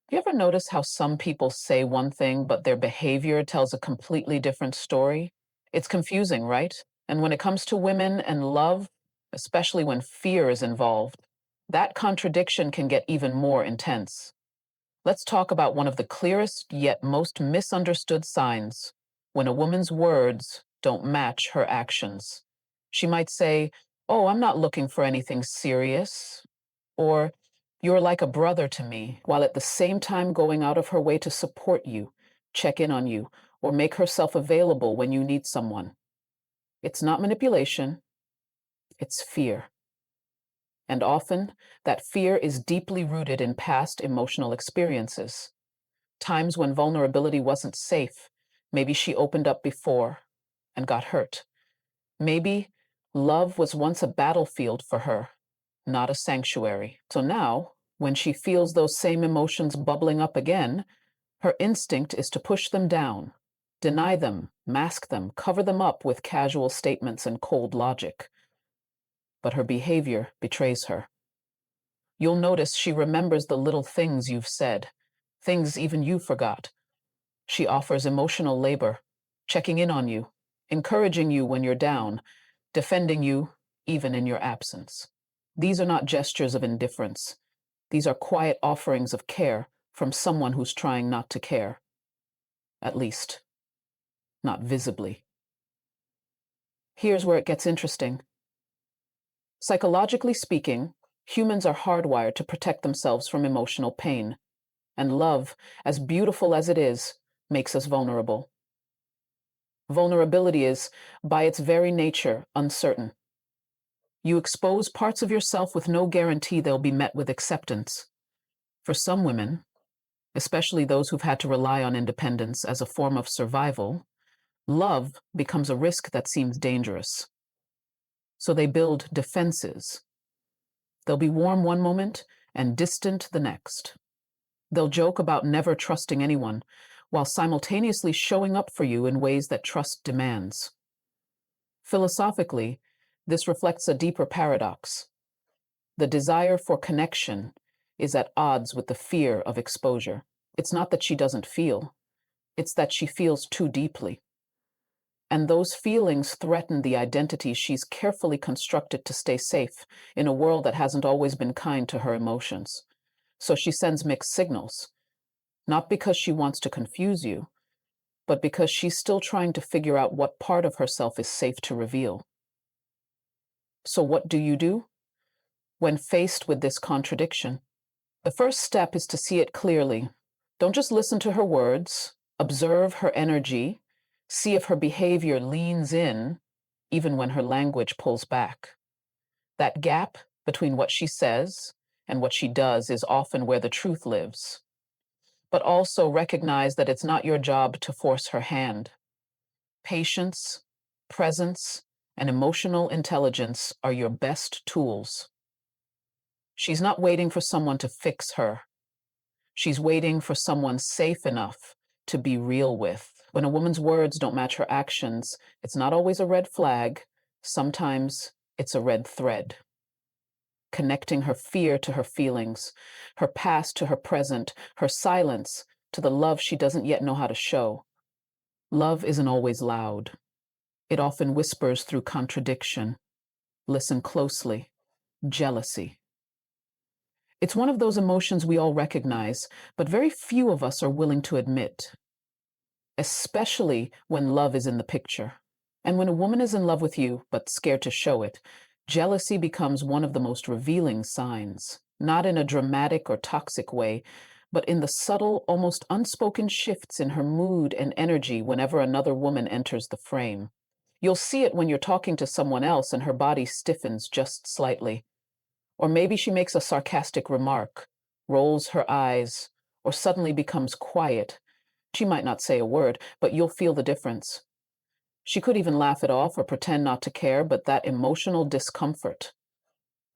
You ever notice how some people say one thing, but their behavior tells a completely different story? It's confusing, right? And when it comes to women and love, especially when fear is involved, that contradiction can get even more intense. Let's talk about one of the clearest yet most misunderstood signs when a woman's words don't match her actions. She might say, "Oh, I'm not looking for anything serious," or "You're like a brother to me," while at the same time going out of her way to support you, check in on you, or make herself available when you need someone. It's not manipulation, it's fear. And often, that fear is deeply rooted in past emotional experiences. Times when vulnerability wasn't safe. Maybe she opened up before and got hurt. Maybe love was once a battlefield for her, not a sanctuary. So now, when she feels those same emotions bubbling up again, her instinct is to push them down, deny them, mask them, cover them up with casual statements and cold logic. But her behavior betrays her. You'll notice she remembers the little things you've said, things even you forgot. She offers emotional labor, checking in on you, encouraging you when you're down, defending you even in your absence. These are not gestures of indifference. These are quiet offerings of care from someone who's trying not to care, at least, not visibly. Here's where it gets interesting. Psychologically speaking, humans are hardwired to protect themselves from emotional pain, and love, as beautiful as it is, makes us vulnerable. Vulnerability is, by its very nature, uncertain. You expose parts of yourself with no guarantee they'll be met with acceptance. For some women, especially those who've had to rely on independence as a form of survival, love becomes a risk that seems dangerous. So they build defenses. They'll be warm one moment and distant the next. They'll joke about never trusting anyone, while simultaneously showing up for you in ways that trust demands. Philosophically, this reflects a deeper paradox. The desire for connection is at odds with the fear of exposure. It's not that she doesn't feel, it's that she feels too deeply. And those feelings threaten the identity she's carefully constructed to stay safe in a world that hasn't always been kind to her emotions. So she sends mixed signals, not because she wants to confuse you, but because she's still trying to figure out what part of herself is safe to reveal. So what do you do when faced with this contradiction? The first step is to see it clearly. Don't just listen to her words, observe her energy, see if her behavior leans in, even when her language pulls back. That gap between what she says and what she does is often where the truth lives. But also recognize that it's not your job to force her hand. Patience, presence, and emotional intelligence are your best tools. She's not waiting for someone to fix her. She's waiting for someone safe enough to be real with. When a woman's words don't match her actions, it's not always a red flag. Sometimes it's a red thread. Connecting her fear to her feelings, her past to her present, her silence to the love she doesn't yet know how to show. Love isn't always loud. It often whispers through contradiction. Listen closely. Jealousy. It's one of those emotions we all recognize, but very few of us are willing to admit, especially when love is in the picture. And when a woman is in love with you, but scared to show it, jealousy becomes one of the most revealing signs, not in a dramatic or toxic way, but in the subtle, almost unspoken shifts in her mood and energy whenever another woman enters the frame. You'll see it when you're talking to someone else and her body stiffens just slightly. Or maybe she makes a sarcastic remark, rolls her eyes, or suddenly becomes quiet. She might not say a word, but you'll feel the difference. She could even laugh it off or pretend not to care, but that emotional discomfort,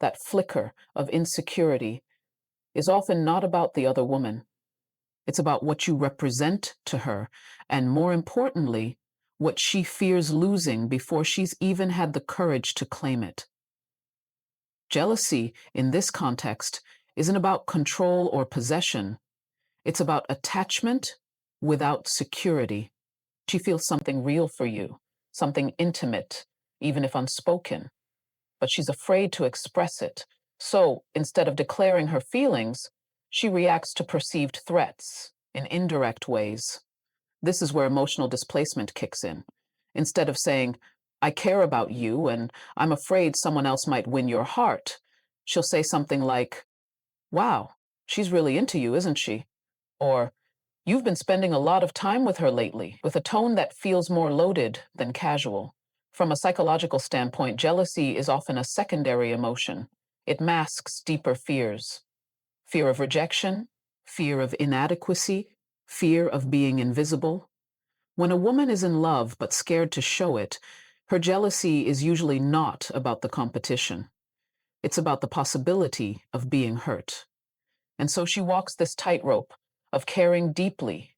that flicker of insecurity, is often not about the other woman. It's about what you represent to her, and more importantly, what she fears losing before she's even had the courage to claim it. Jealousy, in this context, isn't about control or possession. It's about attachment without security. She feels something real for you, something intimate, even if unspoken, but she's afraid to express it. So instead of declaring her feelings, she reacts to perceived threats in indirect ways. This is where emotional displacement kicks in. Instead of saying, I care about you and I'm afraid someone else might win your heart, she'll say something like, wow, she's really into you, isn't she? Or, you've been spending a lot of time with her lately, with a tone that feels more loaded than casual. From a psychological standpoint, jealousy is often a secondary emotion. It masks deeper fears: fear of rejection, fear of inadequacy, fear of being invisible. When a woman is in love but scared to show it, her jealousy is usually not about the competition. It's about the possibility of being hurt. And so she walks this tightrope of caring deeply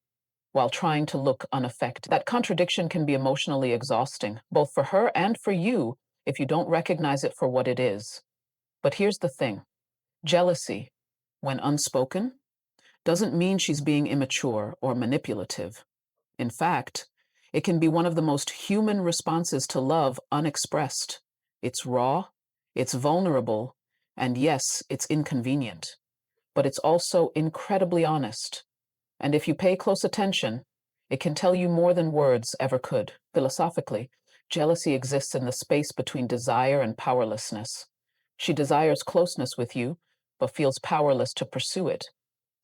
while trying to look unaffected. That contradiction can be emotionally exhausting, both for her and for you, if you don't recognize it for what it is. But here's the thing: jealousy, when unspoken, doesn't mean she's being immature or manipulative. In fact, it can be one of the most human responses to love unexpressed. It's raw, it's vulnerable, and yes, it's inconvenient, but it's also incredibly honest. And if you pay close attention, it can tell you more than words ever could. Philosophically, jealousy exists in the space between desire and powerlessness. She desires closeness with you, but feels powerless to pursue it.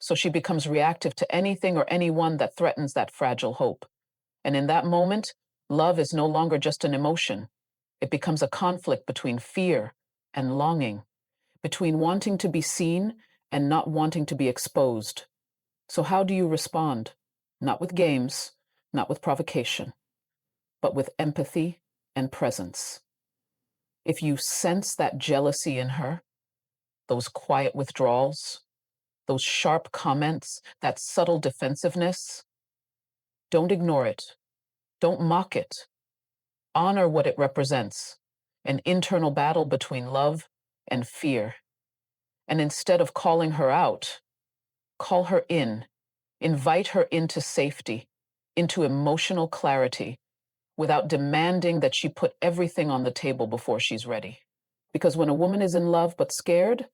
So she becomes reactive to anything or anyone that threatens that fragile hope. And in that moment, love is no longer just an emotion. It becomes a conflict between fear and longing, between wanting to be seen and not wanting to be exposed. So how do you respond? Not with games, not with provocation, but with empathy and presence. If you sense that jealousy in her, those quiet withdrawals, those sharp comments, that subtle defensiveness, don't ignore it. Don't mock it. Honor what it represents: an internal battle between love and fear. And instead of calling her out, call her in. Invite her into safety, into emotional clarity, without demanding that she put everything on the table before she's ready. Because when a woman is in love but scared,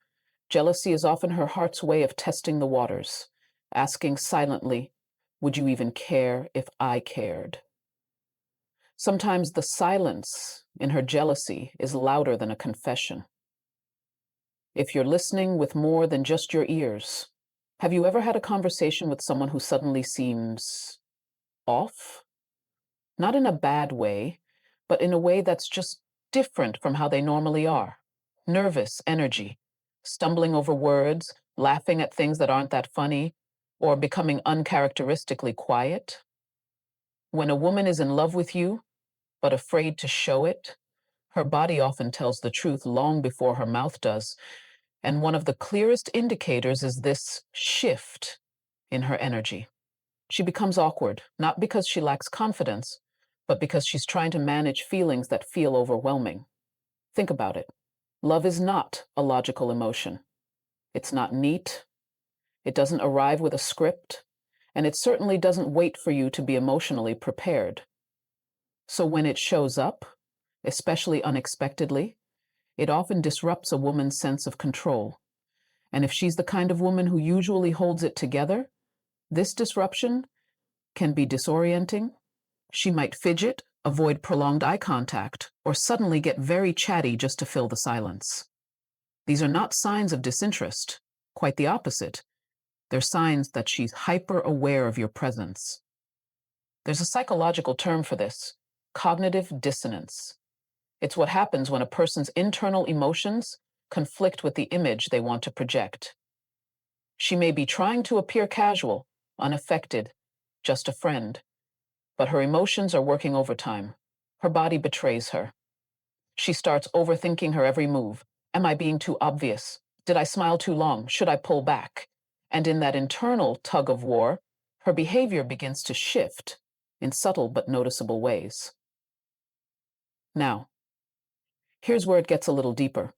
jealousy is often her heart's way of testing the waters, asking silently, would you even care if I cared? Sometimes the silence in her jealousy is louder than a confession. If you're listening with more than just your ears, have you ever had a conversation with someone who suddenly seems off? Not in a bad way, but in a way that's just different from how they normally are. Nervous energy, stumbling over words, laughing at things that aren't that funny, or becoming uncharacteristically quiet. When a woman is in love with you, but afraid to show it, her body often tells the truth long before her mouth does. And one of the clearest indicators is this shift in her energy. She becomes awkward, not because she lacks confidence, but because she's trying to manage feelings that feel overwhelming. Think about it. Love is not a logical emotion. It's not neat. It doesn't arrive with a script, and it certainly doesn't wait for you to be emotionally prepared. So when it shows up, especially unexpectedly, it often disrupts a woman's sense of control. And if she's the kind of woman who usually holds it together, this disruption can be disorienting. She might fidget, avoid prolonged eye contact, or suddenly get very chatty just to fill the silence. These are not signs of disinterest, quite the opposite. They're signs that she's hyper aware of your presence. There's a psychological term for this: cognitive dissonance. It's what happens when a person's internal emotions conflict with the image they want to project. She may be trying to appear casual, unaffected, just a friend, but her emotions are working overtime. Her body betrays her. She starts overthinking her every move. Am I being too obvious? Did I smile too long? Should I pull back? And in that internal tug of war, her behavior begins to shift in subtle but noticeable ways. Now, here's where it gets a little deeper.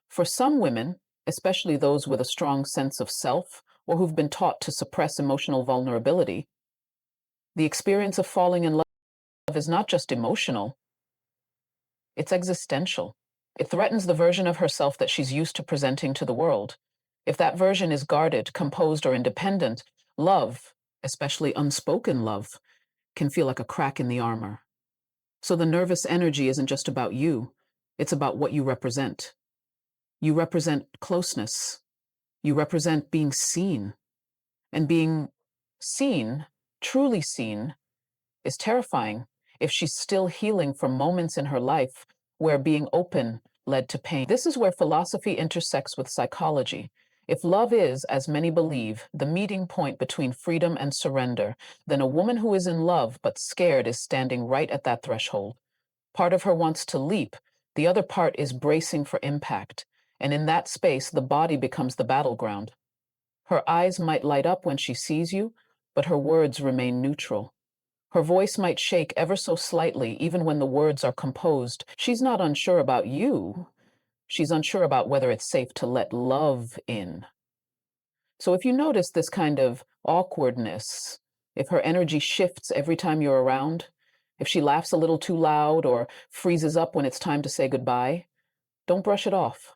For some women, especially those with a strong sense of self or who've been taught to suppress emotional vulnerability. The experience of falling in love is not just emotional, it's existential. It threatens the version of herself that she's used to presenting to the world. If that version is guarded, composed, or independent, love, especially unspoken love, can feel like a crack in the armor. So the nervous energy isn't just about you, it's about what you represent. You represent closeness. You represent being seen. And being seen, truly seen, is terrifying if she's still healing from moments in her life where being open led to pain. This is where philosophy intersects with psychology. If love is, as many believe, the meeting point between freedom and surrender, then a woman who is in love but scared is standing right at that threshold. Part of her wants to leap, the other part is bracing for impact. And in that space, the body becomes the battleground. Her eyes might light up when she sees you, but her words remain neutral. Her voice might shake ever so slightly, even when the words are composed. She's not unsure about you. She's unsure about whether it's safe to let love in. So if you notice this kind of awkwardness, if her energy shifts every time you're around, if she laughs a little too loud or freezes up when it's time to say goodbye, don't brush it off.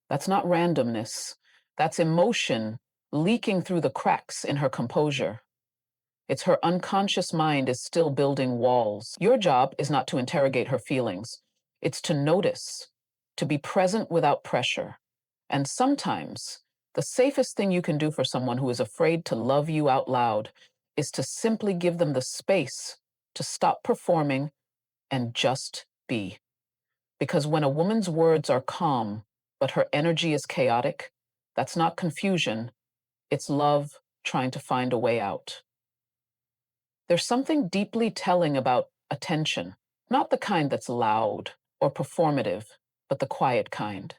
That's not randomness. That's emotion leaking through the cracks in her composure. It's her unconscious mind is still building walls. Your job is not to interrogate her feelings. It's to notice, to be present without pressure. And sometimes, the safest thing you can do for someone who is afraid to love you out loud is to simply give them the space to stop performing and just be. Because when a woman's words are calm, but her energy is chaotic, that's not confusion, it's love trying to find a way out. There's something deeply telling about attention, not the kind that's loud or performative, but the quiet kind.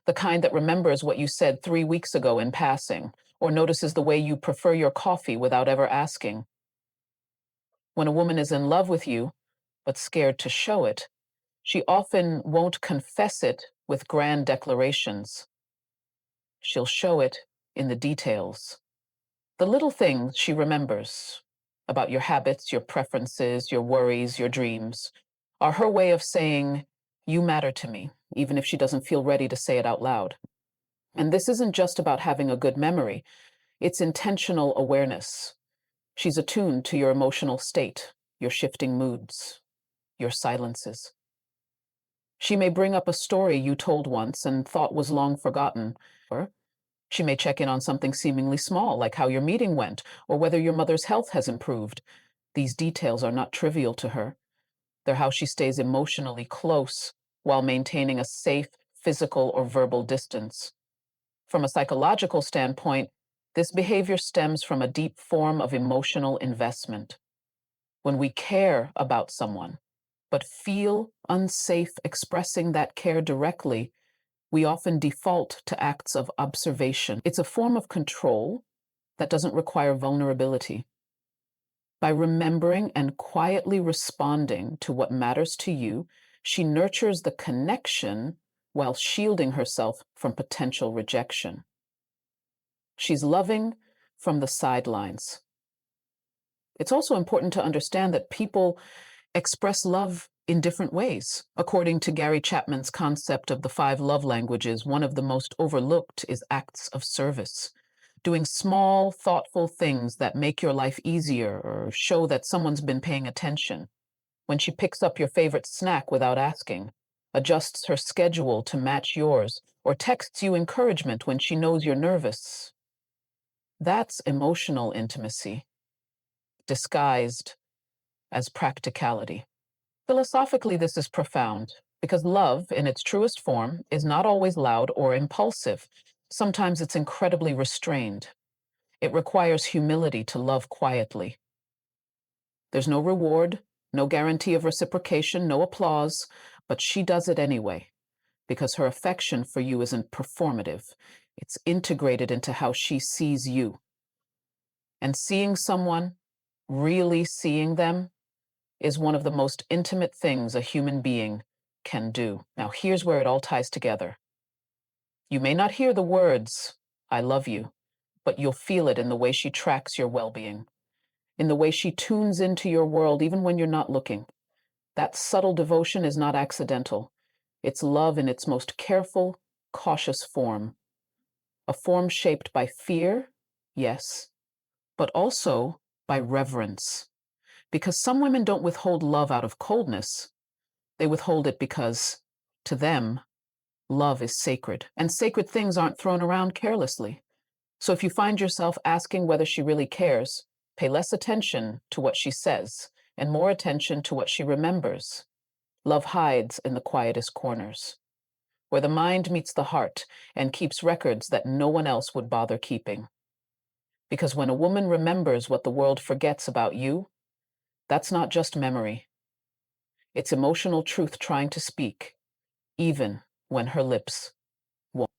The kind that remembers what you said 3 weeks ago in passing, or notices the way you prefer your coffee without ever asking. When a woman is in love with you, but scared to show it, she often won't confess it with grand declarations. She'll show it in the details. The little things she remembers about your habits, your preferences, your worries, your dreams are her way of saying, "You matter to me," even if she doesn't feel ready to say it out loud. And this isn't just about having a good memory, it's intentional awareness. She's attuned to your emotional state, your shifting moods, your silences. She may bring up a story you told once and thought was long forgotten, or she may check in on something seemingly small, like how your meeting went or whether your mother's health has improved. These details are not trivial to her. They're how she stays emotionally close while maintaining a safe physical or verbal distance. From a psychological standpoint, this behavior stems from a deep form of emotional investment. When we care about someone, but feel unsafe expressing that care directly, we often default to acts of observation. It's a form of control that doesn't require vulnerability. By remembering and quietly responding to what matters to you, she nurtures the connection while shielding herself from potential rejection. She's loving from the sidelines. It's also important to understand that people express love in different ways. According to Gary Chapman's concept of the 5 love languages, one of the most overlooked is acts of service. Doing small, thoughtful things that make your life easier or show that someone's been paying attention. When she picks up your favorite snack without asking, adjusts her schedule to match yours, or texts you encouragement when she knows you're nervous. That's emotional intimacy, disguised as practicality. Philosophically, this is profound because love, in its truest form, is not always loud or impulsive. Sometimes it's incredibly restrained. It requires humility to love quietly. There's no reward, no guarantee of reciprocation, no applause, but she does it anyway because her affection for you isn't performative. It's integrated into how she sees you. And seeing someone, really seeing them, is one of the most intimate things a human being can do. Now, here's where it all ties together. You may not hear the words, "I love you," but you'll feel it in the way she tracks your well-being, in the way she tunes into your world even when you're not looking. That subtle devotion is not accidental. It's love in its most careful, cautious form. A form shaped by fear, yes, but also by reverence. Because some women don't withhold love out of coldness. They withhold it because, to them, love is sacred, and sacred things aren't thrown around carelessly. So if you find yourself asking whether she really cares, pay less attention to what she says and more attention to what she remembers. Love hides in the quietest corners, where the mind meets the heart and keeps records that no one else would bother keeping. Because when a woman remembers what the world forgets about you, that's not just memory. It's emotional truth trying to speak, even when her lips won't.